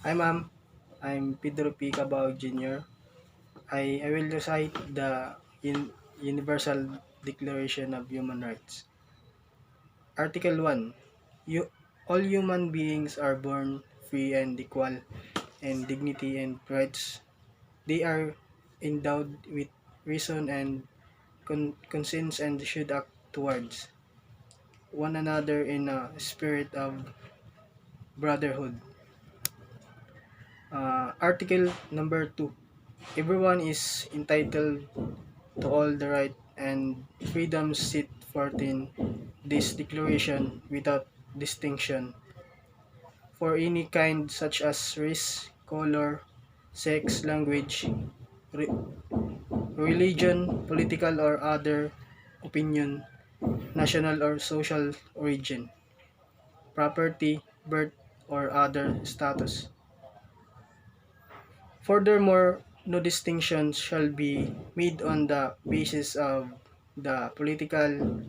Hi ma'am, I'm Pedro P. Cabao Jr. I will recite the Universal Declaration of Human Rights. Article 1. All human beings are born free and equal in dignity and rights. They are endowed with reason and conscience and should act towards one another in a spirit of brotherhood. Article number 2. Everyone is entitled to all the right and freedoms set forth in this declaration without distinction for any kind such as race, color, sex, language, re- religion, political or other opinion, national or social origin, property, birth, or other status. Furthermore, no distinction shall be made on the basis of the political,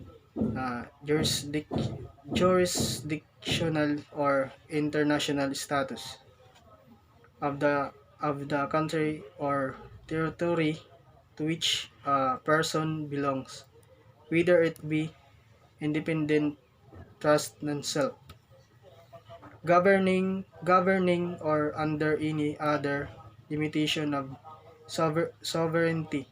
jurisdictional or international status of the country or territory to which a person belongs, whether it be independent, trust, non-self, governing or under any other limitation of sovereignty.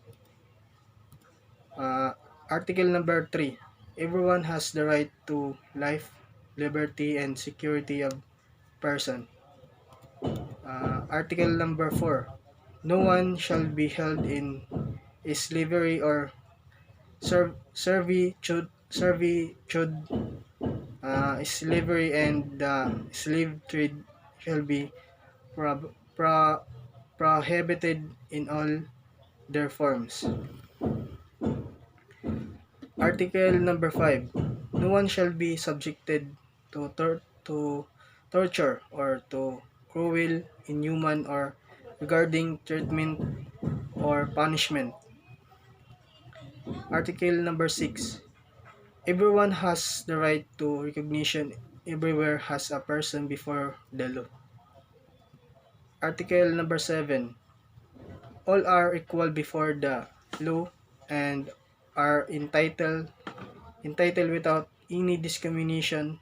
Uh, Article number 3. Everyone has the right to life, liberty, and security of person. Article number 4. No one shall be held in slavery or servitude. Slavery and the slave trade shall be pro- pro- prohibited in all their forms. Article number 5. No one shall be subjected to torture or to cruel, inhuman, or regarding treatment or punishment. Article number 6. Everyone has the right to recognition everywhere as a person before the law. Article number 7. All are equal before the law and are entitled without any discrimination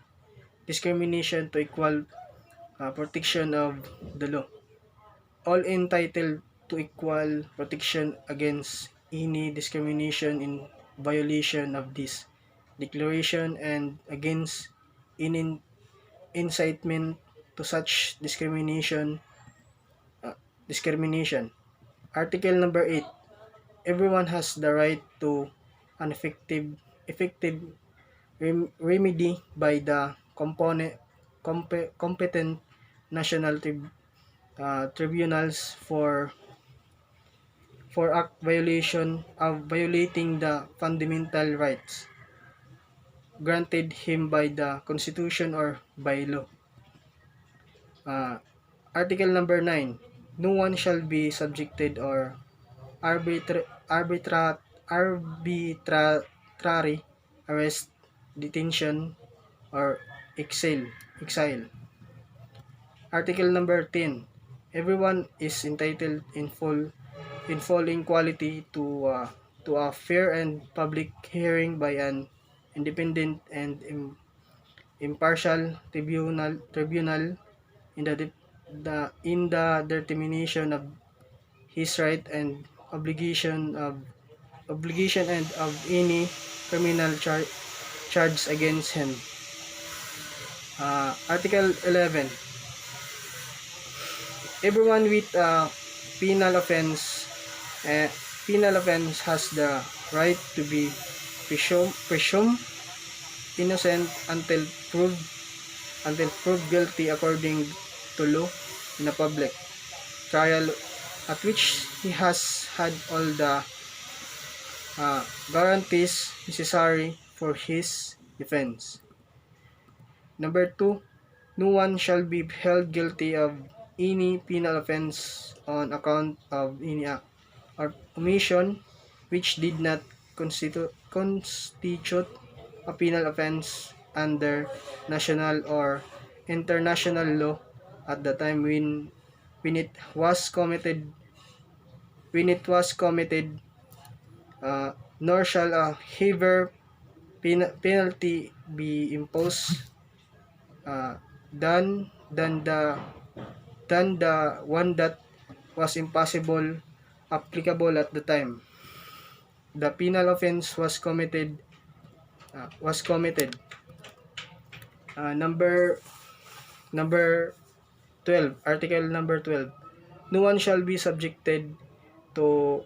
to equal protection of the law. All entitled to equal protection against any discrimination in violation of this declaration and against any incitement to such discrimination. Article number 8. Everyone has the right to an effective remedy by the competent national tribunals for act violation of violating the fundamental rights granted him by the Constitution or by law. Uh, Article number 9. No one shall be subjected or arbitrary arrest, detention, or exile. Article number 10. Everyone is entitled in full equality to a fair and public hearing by an independent and impartial tribunal in the determination of his right and obligation and of any criminal charge against him. Article 11. Everyone with penal offense uh, penal offense has the right to be presumed innocent until proved guilty according to law in a public trial at which he has had all the guarantees necessary for his defense. Number 2, no one shall be held guilty of any penal offense on account of any act or omission which did not constitute a penal offense under national or international law at the time when it was committed when it was committed, nor shall a heavier penalty be imposed uh, than than the than the one that was impossible applicable at the time the penal offense was committed. Number 12, Article number 12. No one shall be subjected to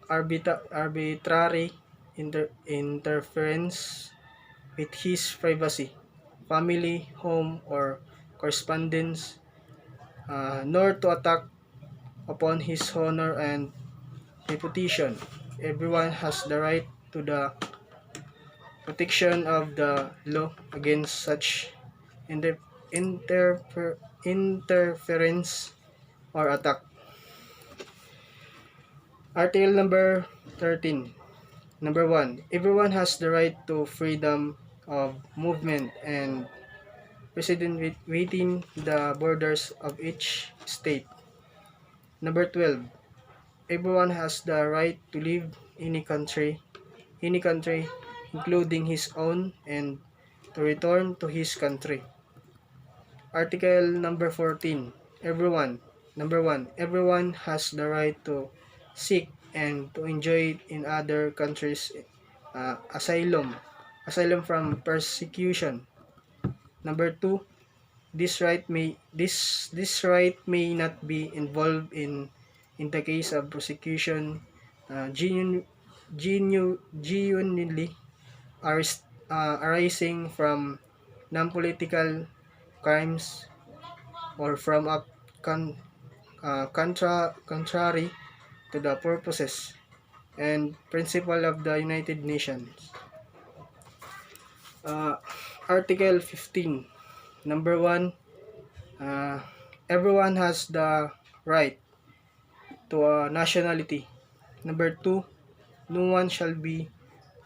arbitrary interference with his privacy, family, home, or correspondence, nor to attack upon his honor and reputation. Everyone has the right to the protection of the law against such inter- interference or attack. Article number 13. Number 1. Everyone has the right to freedom of movement and residence within the borders of each state. Number 12. Everyone has the right to live in any country, including his own, and to return to his country. Article number 14. Everyone. Number 1. Everyone has the right to seek and to enjoy in other countries asylum from persecution. Number 2. This right may not be involved in the case of prosecution genuinely arising from non-political crimes or from a contrary to the purposes and principle of the United Nations. Uh, Article 15. Number 1. Uh, Everyone has the right to a nationality. Number 2. No one shall be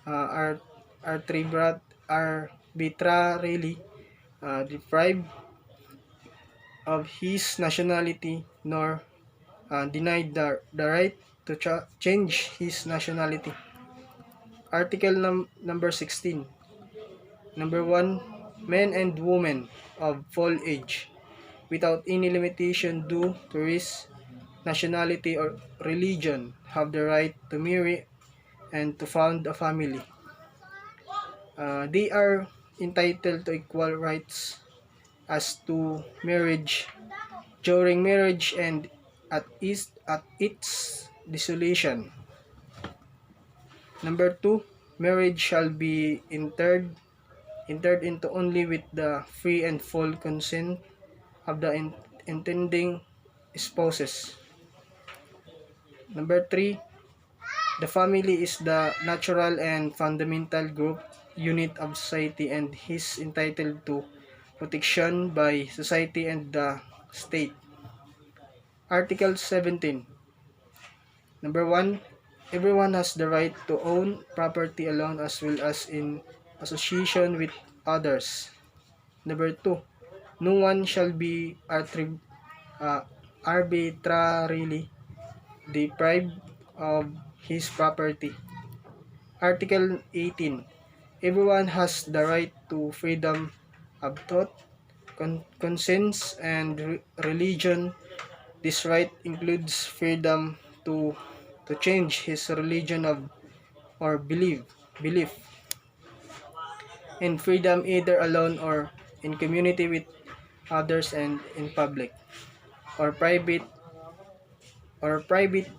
arbitrarily deprived of his nationality nor denied the right to change his nationality. Article number 16. Number 1. Men and women of full age, without any limitation due to race, nationality, or religion, have the right to marry and to found a family. They are entitled to equal rights as to marriage, during marriage, and at its dissolution. Number 2. Marriage shall be entered into only with the free and full consent of the intending spouses. Number 3. The family is the natural and fundamental group unit of society and is entitled to protection by society and the state. Article 17. Number 1. Everyone has the right to own property alone as well as in association with others. Number 2. No one shall be arbitrarily deprived of his property. Article 18. Everyone has the right to freedom of thought, conscience, and religion. This right includes freedom to change his religion of or belief, and freedom either alone or in community with others and in public or private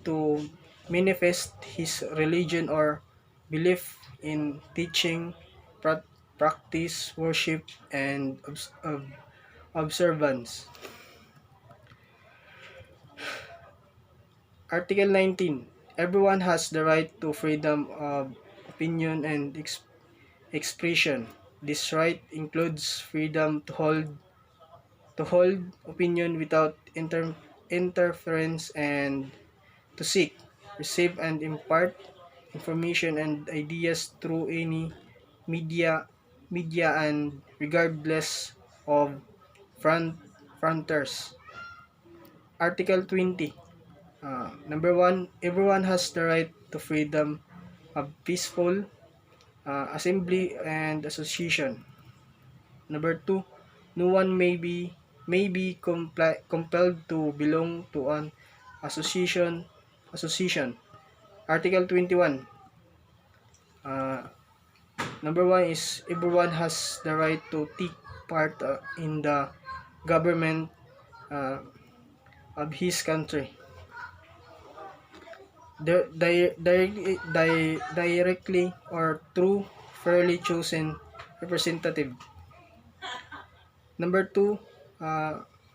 to manifest his religion or belief in teaching, practice, worship, and observance. Article 19. Everyone has the right to freedom of opinion and expression. This right includes freedom to hold opinion without interference and to seek, receive, and impart information and ideas through any media media and regardless of front frontiers. Article 20. Number 1, everyone has the right to freedom of peaceful assembly and association. Number 2, no one may be compelled to belong to an association. Article 21. Uh, Number 1 is everyone has the right to take part in the government uh, of his country. Directly or through fairly chosen representative. Number 2,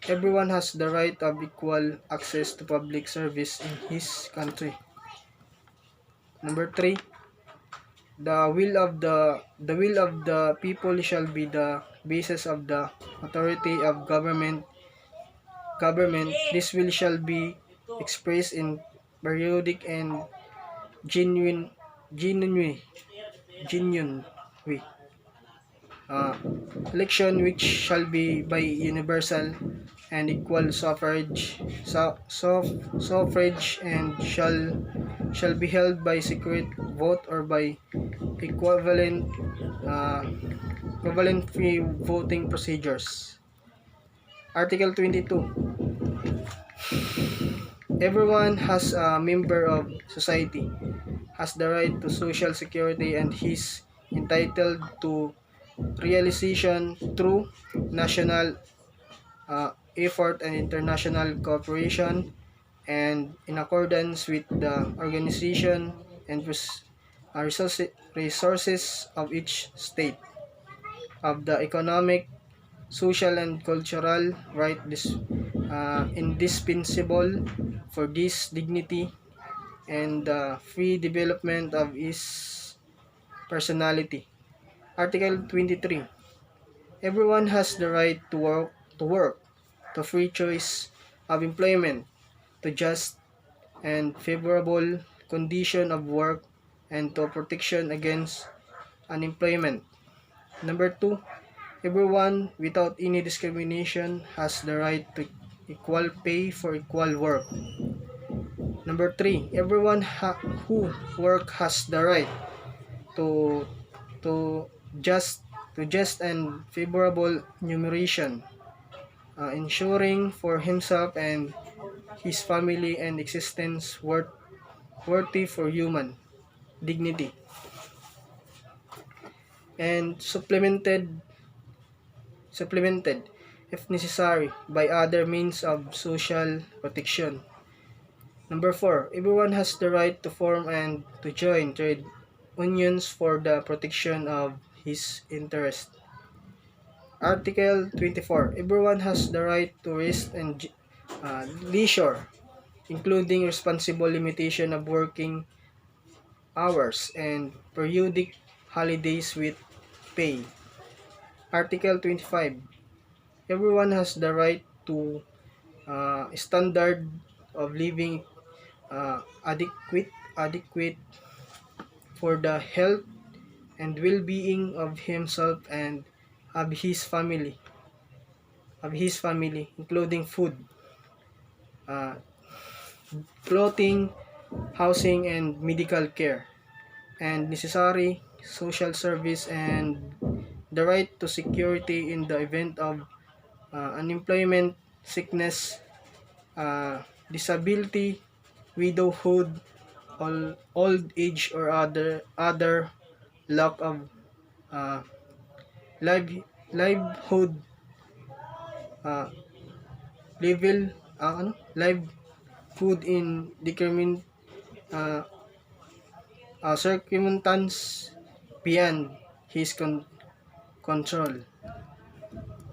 everyone has the right of equal access to public service in his country. Number 3, the will of the people shall be the basis of the authority of government. This will shall be expressed in periodic and genuine genuine genuine way. Uh, Election which shall be by universal and equal suffrage and shall be held by secret vote or by equivalent uh, equivalent free voting procedures. Article 22. Everyone has a member of society has the right to social security and is entitled to realization through national effort and international cooperation and in accordance with the organization and resources of each state of the economic, social and cultural right indispensable for this dignity and the free development of his personality. Article 23. Everyone has the right to work, to free choice of employment, to just and favorable condition of work, and to protection against unemployment. Number 2, everyone without any discrimination has the right to equal pay for equal work. Number 3, everyone who work has the right to to just and favorable remuneration, ensuring for himself and his family an existence worthy for human dignity, and supplemented if necessary by other means of social protection. Number 4, everyone has the right to form and to join trade unions for the protection of his interest. Article 24, everyone has the right to rest and leisure, including responsible limitation of working hours and periodic holidays with pay. Article 25, everyone has the right to standard of living adequate for the health and well-being of himself and of his family, including food, uh, clothing, housing, and medical care, and necessary social service, and the right to security in the event of unemployment, sickness, disability, widowhood, old age, or other lack of uh, live, livelihood uh, level livelihood in determined uh, circumstance beyond his control.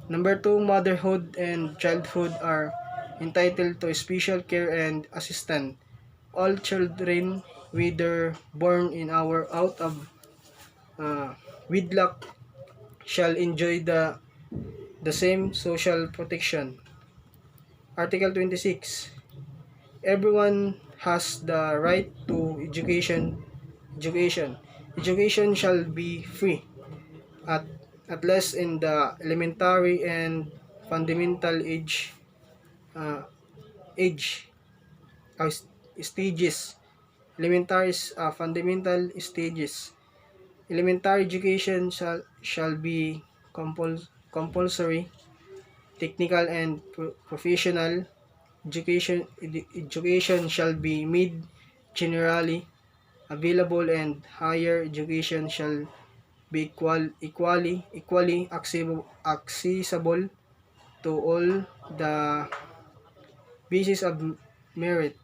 Number 2, motherhood and childhood are entitled to special care and assistance. All children, whether born in or out of uh, wedlock, shall enjoy the same social protection. Article 26. Everyone has the right to education. Education shall be free at least in the elementary and fundamental age uh, stages. Fundamental stages. Elementary education shall be compulsory. Technical and professional education shall be made generally available, and higher education shall be equally accessible to all the basis of merit.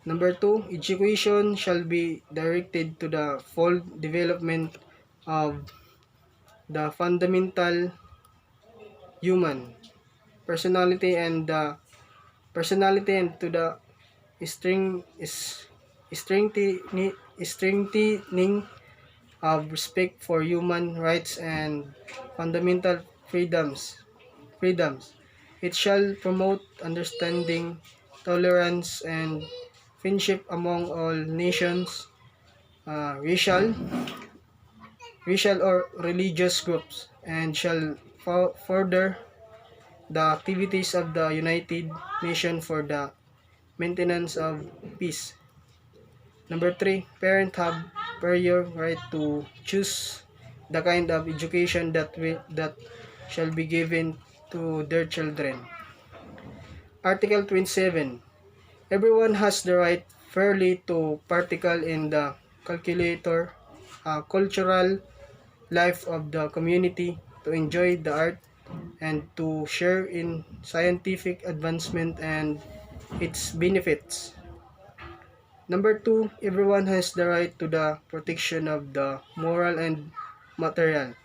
Number 2, education shall be directed to the full development of the fundamental human personality and to the string is strengthening of respect for human rights and fundamental freedoms. It shall promote understanding, tolerance, and friendship among all nations, racial or religious groups, and shall further the activities of the United Nations for the maintenance of peace. Number 3, parents have prior right to choose the kind of education that shall be given to their children. Article 27. Everyone has the right fairly to participate in the cultural life of the community, to enjoy the art, and to share in scientific advancement and its benefits. Number 2, everyone has the right to the protection of the moral and material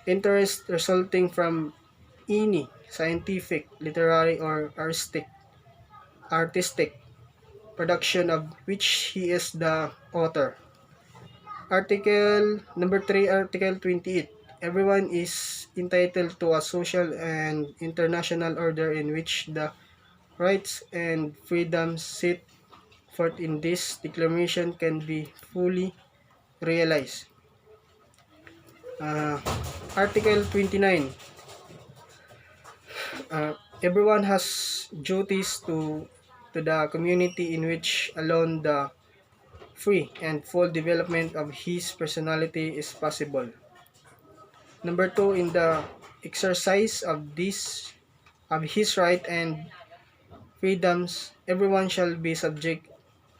interest resulting from any scientific, literary, or artistic production of which he is the author. Article 28. Everyone is entitled to a social and international order in which the rights and freedoms set forth in this declaration can be fully realized. Uh, Article 29. Everyone has duties to the community in which alone the free and full development of his personality is possible. Number 2, in the exercise of his right and freedoms, everyone shall be subject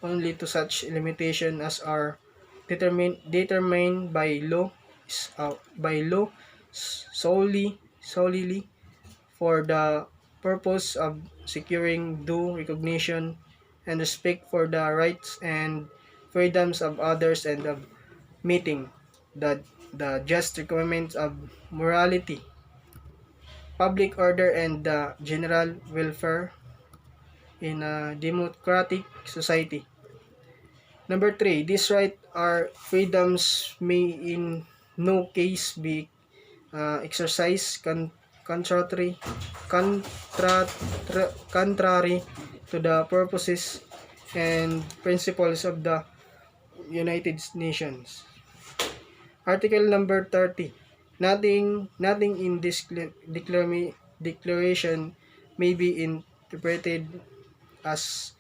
only to such limitation as are determined by law solely for the purpose of securing due recognition and respect for the rights and freedoms of others, and of meeting the just requirements of morality, public order, and the general welfare in a democratic society. Number 3, these rights or freedoms may in no case be exercised contrary, contra, contrary to the purposes and principles of the United Nations. Article number 30. Nothing in this declaration may be interpreted as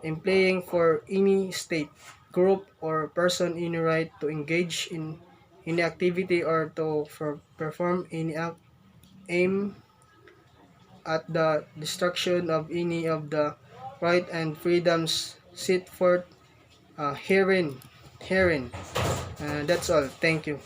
implying for any state, group, or person any right to engage in any activity or to perform any act aimed at the destruction of any of the right and freedoms set forth herein. That's all. Thank you.